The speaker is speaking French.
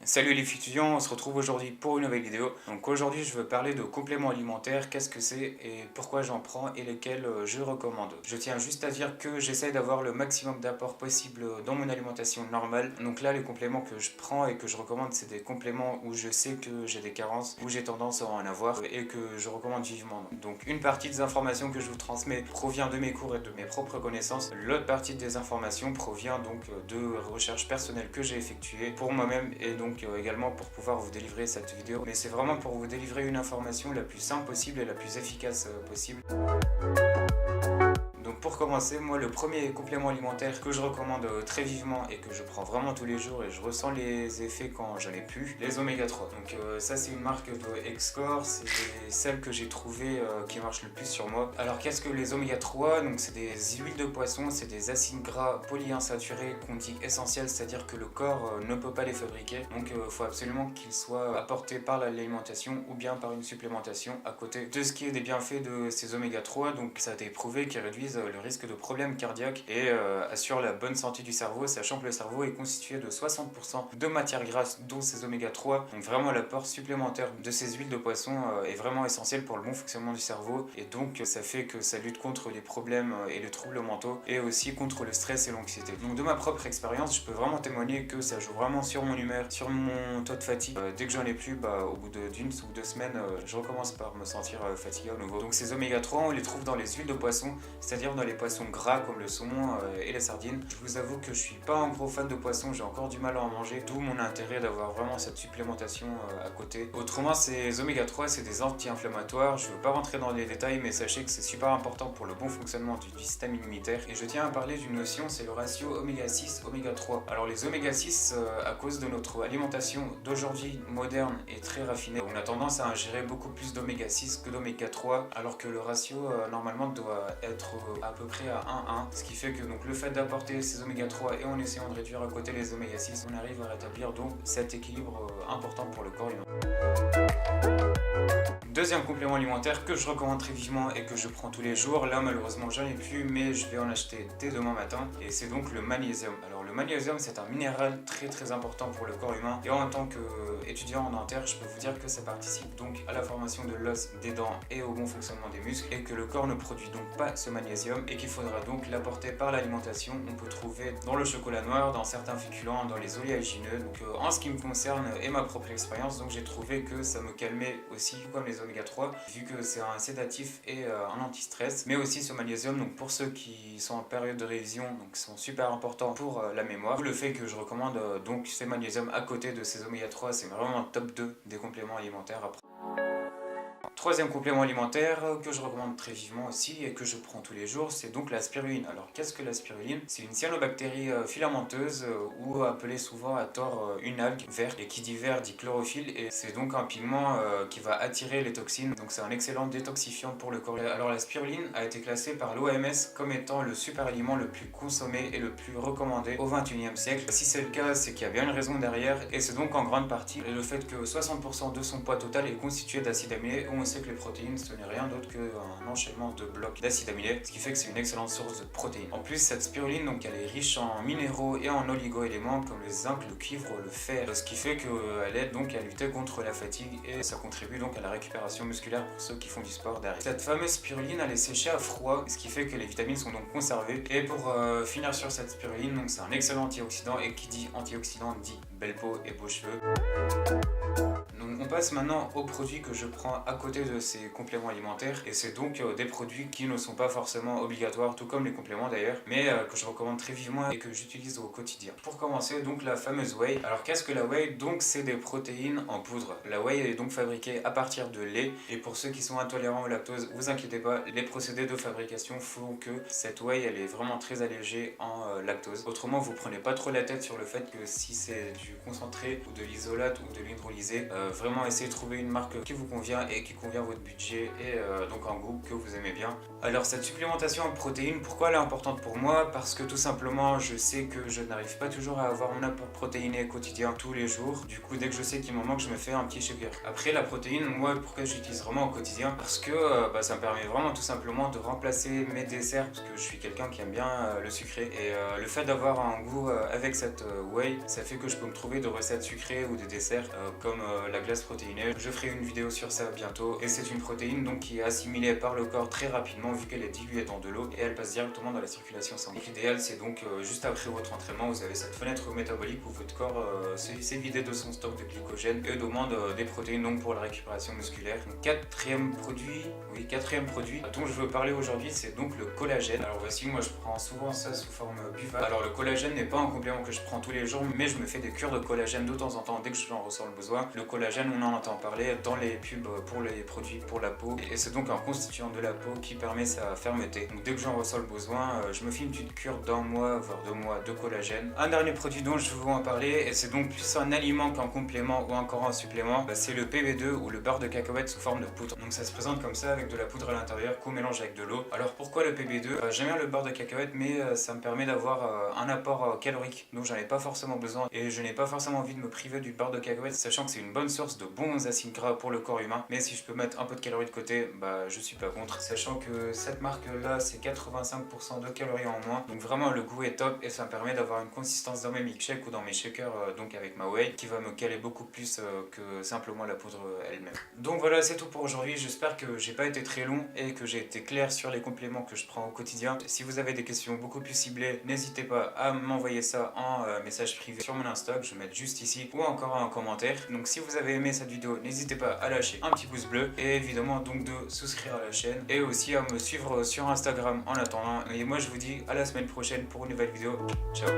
Salut les étudiants, on se retrouve aujourd'hui pour une nouvelle vidéo. Donc aujourd'hui je veux parler de compléments alimentaires, qu'est-ce que c'est et pourquoi j'en prends et lesquels je recommande. Je tiens juste à dire que j'essaye d'avoir le maximum d'apports possible dans mon alimentation normale. Donc là les compléments que je prends et que je recommande, c'est des compléments où je sais que j'ai des carences, où j'ai tendance à en avoir et que je recommande vivement. Donc une partie des informations que je vous transmets provient de mes cours et de mes propres connaissances. L'autre partie des informations provient donc de recherches personnelles que j'ai effectuées pour moi-même et donc également pour pouvoir vous délivrer cette vidéo. Mais c'est vraiment pour vous délivrer une information la plus simple possible et la plus efficace possible. Donc pour commencer, moi le premier complément alimentaire que je recommande très vivement et que je prends vraiment tous les jours et je ressens les effets quand j'en ai plus, les oméga 3. Donc ça c'est une marque de Excor, c'est celle que j'ai trouvée qui marche le plus sur moi. Alors qu'est-ce que les oméga 3? Donc c'est des huiles de poisson, c'est des acides gras polyinsaturés qu'on dit essentiels, c'est-à-dire que le corps ne peut pas les fabriquer. Donc il faut absolument qu'ils soient apportés par l'alimentation ou bien par une supplémentation à côté de ce qui est des bienfaits de ces oméga 3. Donc ça a été prouvé qu'ils réduisent le risque de problèmes cardiaques et assure la bonne santé du cerveau, sachant que le cerveau est constitué de 60% de matières grasses, dont ces oméga 3. Donc vraiment l'apport supplémentaire de ces huiles de poisson est vraiment essentiel pour le bon fonctionnement du cerveau et donc ça fait que ça lutte contre les problèmes et les troubles mentaux et aussi contre le stress et l'anxiété. Donc de ma propre expérience, je peux vraiment témoigner que ça joue vraiment sur mon humeur, sur mon taux de fatigue. Dès que j'en ai plus, au bout d'une ou deux semaines, je recommence par me sentir fatigué à nouveau. Donc ces oméga 3, on les trouve dans les huiles de poisson, c'est-à-dire dans les poissons gras comme le saumon et les sardines. Je vous avoue que je suis pas un gros fan de poisson, j'ai encore du mal à en manger, d'où mon intérêt d'avoir vraiment cette supplémentation à côté. Autrement, ces oméga 3, c'est des anti-inflammatoires. Je veux pas rentrer dans les détails, mais sachez que c'est super important pour le bon fonctionnement du système immunitaire. Et je tiens à parler d'une notion, c'est le ratio oméga 6, oméga 3. Alors les oméga 6, à cause de notre alimentation d'aujourd'hui moderne et très raffinée, on a tendance à ingérer beaucoup plus d'oméga 6 que d'oméga 3, alors que le ratio normalement doit être à peu près à 1-1, ce qui fait que donc le fait d'apporter ces oméga 3 et en essayant de réduire à côté les oméga 6, on arrive à rétablir donc cet équilibre important pour le corps humain. Deuxième complément alimentaire que je recommande très vivement et que je prends tous les jours, là malheureusement j'en ai plus mais je vais en acheter dès demain matin, et c'est donc le magnésium. Alors le magnésium, c'est un minéral très important pour le corps humain et en tant qu'étudiant en dentaire, je peux vous dire que ça participe donc à la formation de l'os, des dents et au bon fonctionnement des muscles, et que le corps ne produit donc pas ce magnésium et qu'il faudra donc l'apporter par l'alimentation. On peut trouver dans le chocolat noir, dans certains féculents, dans les oléagineux. Donc en ce qui me concerne et ma propre expérience, donc j'ai trouvé que ça me calmait aussi comme les oméga 3, vu que c'est un sédatif et un anti-stress, mais aussi ce magnésium, donc pour ceux qui sont en période de révision, donc sont super importants pour la mémoire. Le fait que je recommande donc ces magnésiums à côté de ces oméga 3, c'est vraiment top 2 des compléments alimentaires après. Troisième complément alimentaire que je recommande très vivement aussi et que je prends tous les jours, c'est donc la spiruline. Alors qu'est-ce que la spiruline? C'est une cyanobactérie filamenteuse ou appelée souvent à tort une algue verte, et qui dit vert dit chlorophylle, et c'est donc un pigment qui va attirer les toxines, donc c'est un excellent détoxifiant pour le corps. Alors la spiruline a été classée par l'OMS comme étant le super aliment le plus consommé et le plus recommandé au 21e siècle. Si c'est le cas, c'est qu'il y a bien une raison derrière, et c'est donc en grande partie le fait que 60% de son poids total est constitué d'acides aminés. On sait que les protéines, ce n'est rien d'autre qu'un enchaînement de blocs d'acides aminés, ce qui fait que c'est une excellente source de protéines. En plus, cette spiruline, donc, elle est riche en minéraux et en oligo-éléments comme le zinc, le cuivre, le fer, ce qui fait qu'elle aide donc à lutter contre la fatigue et ça contribue donc à la récupération musculaire pour ceux qui font du sport derrière. Cette fameuse spiruline, elle est séchée à froid, ce qui fait que les vitamines sont donc conservées. Et pour finir sur cette spiruline, donc c'est un excellent antioxydant, et qui dit antioxydant dit belle peau et beaux cheveux. On passe maintenant aux produits que je prends à côté de ces compléments alimentaires, et c'est donc des produits qui ne sont pas forcément obligatoires, tout comme les compléments d'ailleurs, mais que je recommande très vivement et que j'utilise au quotidien. Pour commencer, donc la fameuse whey. Alors qu'est-ce que la whey? Donc c'est des protéines en poudre. La whey est donc fabriquée à partir de lait, et pour ceux qui sont intolérants au lactose, vous inquiétez pas, les procédés de fabrication font que cette whey elle est vraiment très allégée en lactose. Autrement, vous prenez pas trop la tête sur le fait que si c'est du concentré ou de l'isolate ou de l'hydrolysé, vraiment vraiment essayer de trouver une marque qui vous convient et qui convient à votre budget et donc un goût que vous aimez bien. Alors cette supplémentation en protéines, pourquoi elle est importante pour moi? Parce que tout simplement je sais que je n'arrive pas toujours à avoir mon apport protéiné quotidien tous les jours. Du coup dès que je sais qu'il m'en manque, je me fais un petit shaker. Après la protéine, moi pourquoi j'utilise vraiment au quotidien? Parce que ça me permet vraiment tout simplement de remplacer mes desserts, parce que je suis quelqu'un qui aime bien le sucré. Et le fait d'avoir un goût avec cette whey, ça fait que je peux me trouver de recettes sucrées ou des desserts comme la glace protéinée. Je ferai une vidéo sur ça bientôt. Et c'est une protéine donc qui est assimilée par le corps très rapidement vu qu'elle est diluée dans de l'eau et elle passe directement dans la circulation sanguine. L'idéal c'est donc juste après votre entraînement, vous avez cette fenêtre métabolique où votre corps s'est vidé de son stock de glycogène et demande des protéines donc pour la récupération musculaire. Donc, quatrième produit dont je veux parler aujourd'hui, c'est donc le collagène. Alors voici, moi je prends souvent ça sous forme buvable. Alors le collagène n'est pas un complément que je prends tous les jours, mais je me fais des cures de collagène de temps en temps dès que j'en ressens le besoin. Le collagène, on en entend parler dans les pubs pour les produits pour la peau et c'est donc un constituant de la peau qui permet sa fermeté. Donc dès que j'en ressens le besoin, je me fais une petite cure d'un mois voire 2 mois de collagène. Un dernier produit dont je veux vous en parler, et c'est donc plus un aliment qu'un complément ou encore un supplément, c'est le PB2 ou le beurre de cacahuète sous forme de poudre. Donc ça se présente comme ça avec de la poudre à l'intérieur qu'on mélange avec de l'eau. Alors pourquoi le PB2? J'aime bien le beurre de cacahuète, mais ça me permet d'avoir un apport calorique, donc j'en ai pas forcément besoin et je n'ai pas forcément envie de me priver du beurre de cacahuète, sachant que c'est une bonne source de bons acides gras pour le corps humain. Mais si je peux mettre un peu de calories de côté, je suis pas contre, sachant que cette marque là c'est 85% de calories en moins, donc vraiment le goût est top et ça me permet d'avoir une consistance dans mes milkshakes ou dans mes shakers donc avec ma whey qui va me caler beaucoup plus que simplement la poudre elle-même. Donc voilà, c'est tout pour aujourd'hui. J'espère que j'ai pas été très long et que j'ai été clair sur les compléments que je prends au quotidien. Si vous avez des questions beaucoup plus ciblées, n'hésitez pas à m'envoyer ça en message privé sur mon Insta, que je vais mettre juste ici, ou encore en commentaire. Donc si vous avez aimé cette vidéo, n'hésitez pas à lâcher un petit pouce bleu et évidemment donc de souscrire à la chaîne et aussi à me suivre sur Instagram en attendant. Et moi je vous dis à la semaine prochaine pour une nouvelle vidéo. Ciao.